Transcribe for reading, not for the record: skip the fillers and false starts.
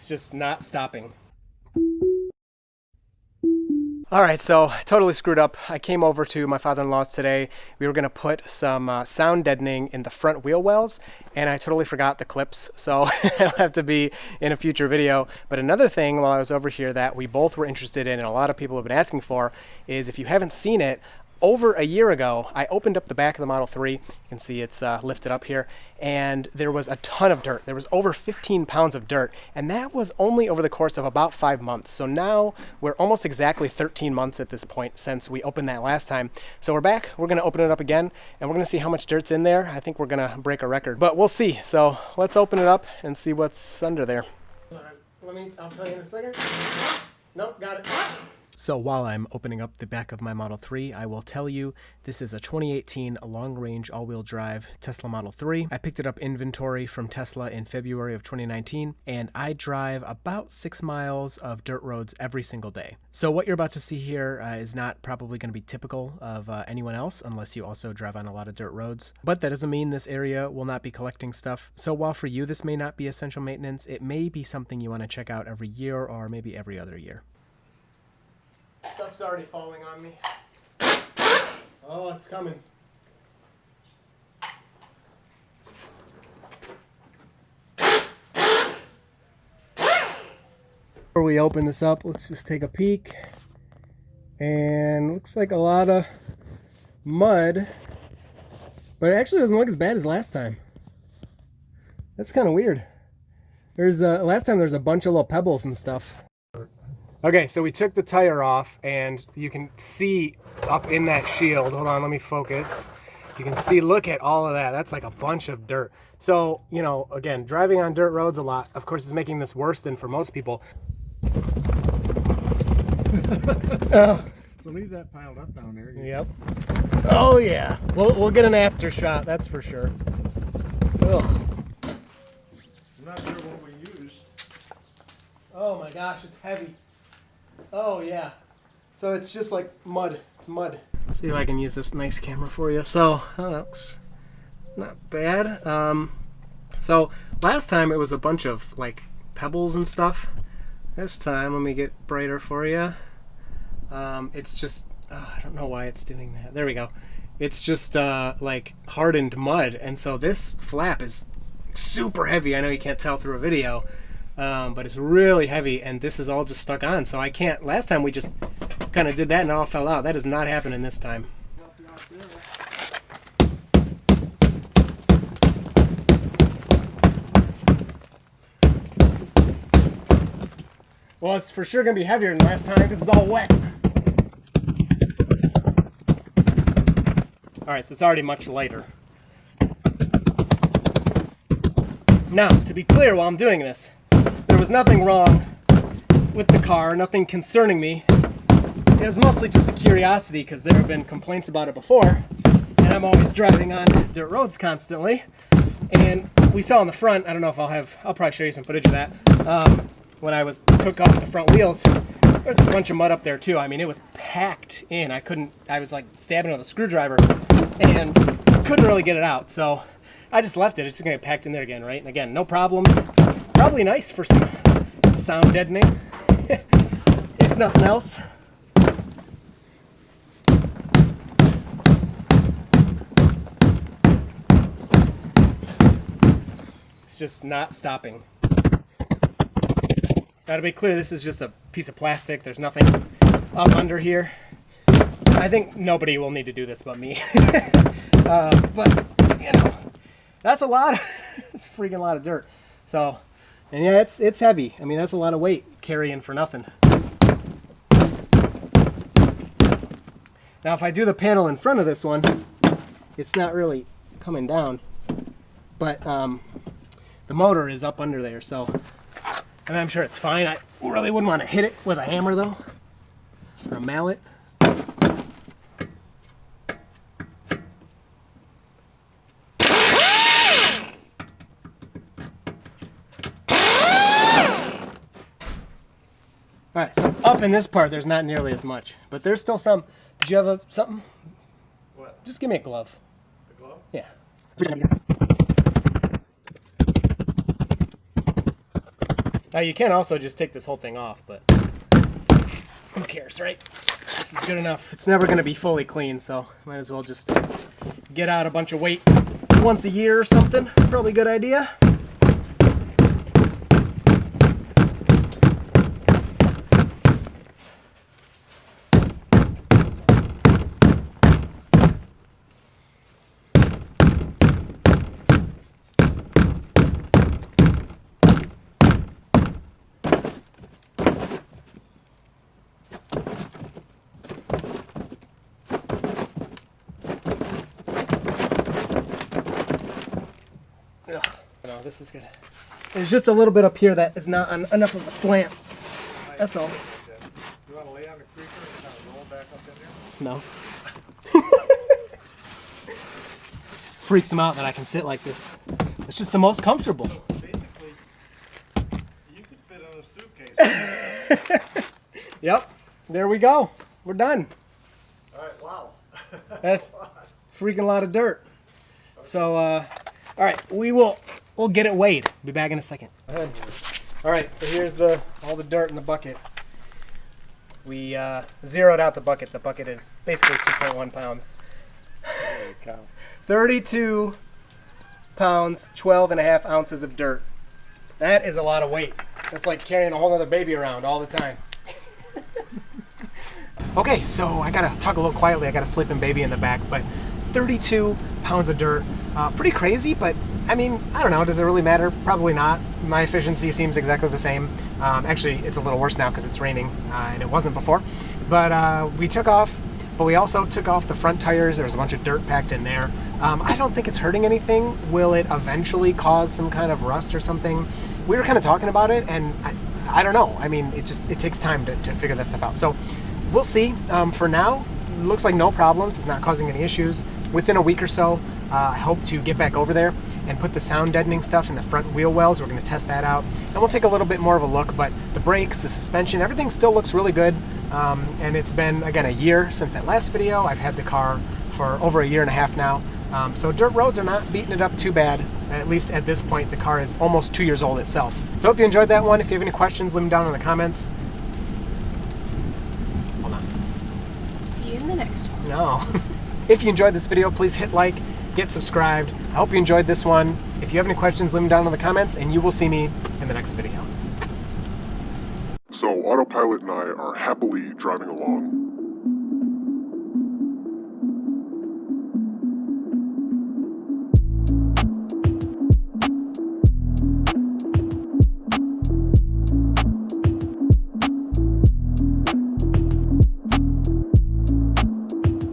It's just not stopping. Alright, so totally screwed up. I came over to my father-in-law's today. We were going to put some sound deadening in the front wheel wells, and I totally forgot the clips, so it'll have to be in a future video. But another thing while I was over here that we both were interested in and a lot of people have been asking for is, if you haven't seen it, over a year ago, I opened up the back of the Model 3. You can see it's lifted up here, and there was a ton of dirt. There was over 15 pounds of dirt, and that was only over the course of about 5 months. So now we're almost exactly 13 months at this point since we opened that last time. So we're back. We're going to open it up again, and we're going to see how much dirt's in there. I think we're going to break a record, but we'll see. So let's open it up and see what's under there. I'll tell you in a second. Nope, got it. So while I'm opening up the back of my Model 3, I will tell you this is a 2018 long-range all-wheel drive Tesla Model 3. I picked it up inventory from Tesla in February of 2019, and I drive about 6 miles of dirt roads every single day. So what you're about to see here is not probably going to be typical of anyone else unless you also drive on a lot of dirt roads. But that doesn't mean this area will not be collecting stuff. So while for you this may not be essential maintenance, it may be something you want to check out every year or maybe every other year. Stuff's already falling on me. Oh, it's coming. Before we open this up, let's just take a peek. And looks like a lot of mud. But it actually doesn't look as bad as last time. That's kind of weird. There's last time there was a bunch of little pebbles and stuff. Okay, so we took the tire off, and you can see up in that shield, hold on, let me focus. You can see, look at all of that. That's like a bunch of dirt. So, you know, again, driving on dirt roads a lot, of course, is making this worse than for most people. So leave that piled up down there. Yep. Oh, yeah. We'll get an after shot, that's for sure. Ugh. I'm not sure what we used. Oh my gosh, it's heavy. Oh yeah. So it's just like mud. It's mud. See if I can use this nice camera for you. So that looks not bad. So last time it was a bunch of like pebbles and stuff. This time, let me get brighter for you. It's just, I don't know why it's doing that. There we go. It's just like hardened mud. And so this flap is super heavy. I know you can't tell through a video. But it's really heavy, and this is all just stuck on, so I can't. Last time we just kind of did that and it all fell out. That is not happening this time. Well, it's for sure going to be heavier than last time because it's all wet. Alright, so it's already much lighter. Now, to be clear while I'm doing this, there was nothing wrong with the car, nothing concerning me. It was mostly just a curiosity because there have been complaints about it before, and I'm always driving on dirt roads constantly. And we saw in the front, I don't know if I'll probably show you some footage of that. When I took off the front wheels, there's a bunch of mud up there too. I mean, it was packed in. I was like stabbing it with a screwdriver and couldn't really get it out. So I just left it. It's just gonna get packed in there again, right? And again, no problems. Probably nice for some sound deadening, if nothing else. It's just not stopping. Gotta be clear, this is just a piece of plastic. There's nothing up under here. I think nobody will need to do this but me. But, you know, that's a lot. It's a freaking lot of dirt. So, and yeah, it's heavy. I mean, that's a lot of weight carrying for nothing. Now, if I do the panel in front of this one, it's not really coming down. But the motor is up under there, so I mean, I'm sure it's fine. I really wouldn't want to hit it with a hammer, though, or a mallet. Alright, so up in this part, there's not nearly as much, but there's still some. Did you have something? What? Just give me a glove. A glove? Yeah. Now you can also just take this whole thing off, but who cares, right? This is good enough. It's never going to be fully clean, so might as well just get out a bunch of weight once a year or something. Probably a good idea. No, this is good. There's just a little bit up here that is not enough of a slant. That's all. You want to lay on the creeper and kind of roll back up in there? No. Freaks him out that I can sit like this. It's just the most comfortable. Basically, you could fit in a suitcase. Yep. There we go. We're done. All right, wow. That's freaking lot of dirt. So, all right, we'll get it weighed. Be back in a second. All right, so here's all the dirt in the bucket. We zeroed out the bucket. The bucket is basically 2.1 pounds. Holy cow. 32 pounds, 12 and a half ounces of dirt. That is a lot of weight. That's like carrying a whole other baby around all the time. Okay, so I gotta talk a little quietly. I got a sleeping baby in the back, but 32 pounds of dirt. Pretty crazy, but I mean, I don't know. Does it really matter? Probably not. My efficiency seems exactly the same. Actually, it's a little worse now because it's raining, and it wasn't before. But we took off, but we also took off the front tires. There was a bunch of dirt packed in there. I don't think it's hurting anything. Will it eventually cause some kind of rust or something? We were kind of talking about it, and I don't know. I mean, it takes time to figure that stuff out. So we'll see. For now, it looks like no problems. It's not causing any issues. Within a week or so, I hope to get back over there and put the sound deadening stuff in the front wheel wells. We're going to test that out, and we'll take a little bit more of a look. But the brakes, the suspension, everything still looks really good. And it's been, again, a year since that last video. I've had the car for over a year and a half now. So dirt roads are not beating it up too bad. At least at this point, the car is almost 2 years old itself. So hope you enjoyed that one. If you have any questions, leave them down in the comments. Hold on. See you in the next one. No. If you enjoyed this video, please hit like, get subscribed. I hope you enjoyed this one. If you have any questions, leave them down in the comments, and you will see me in the next video. So Autopilot and I are happily driving along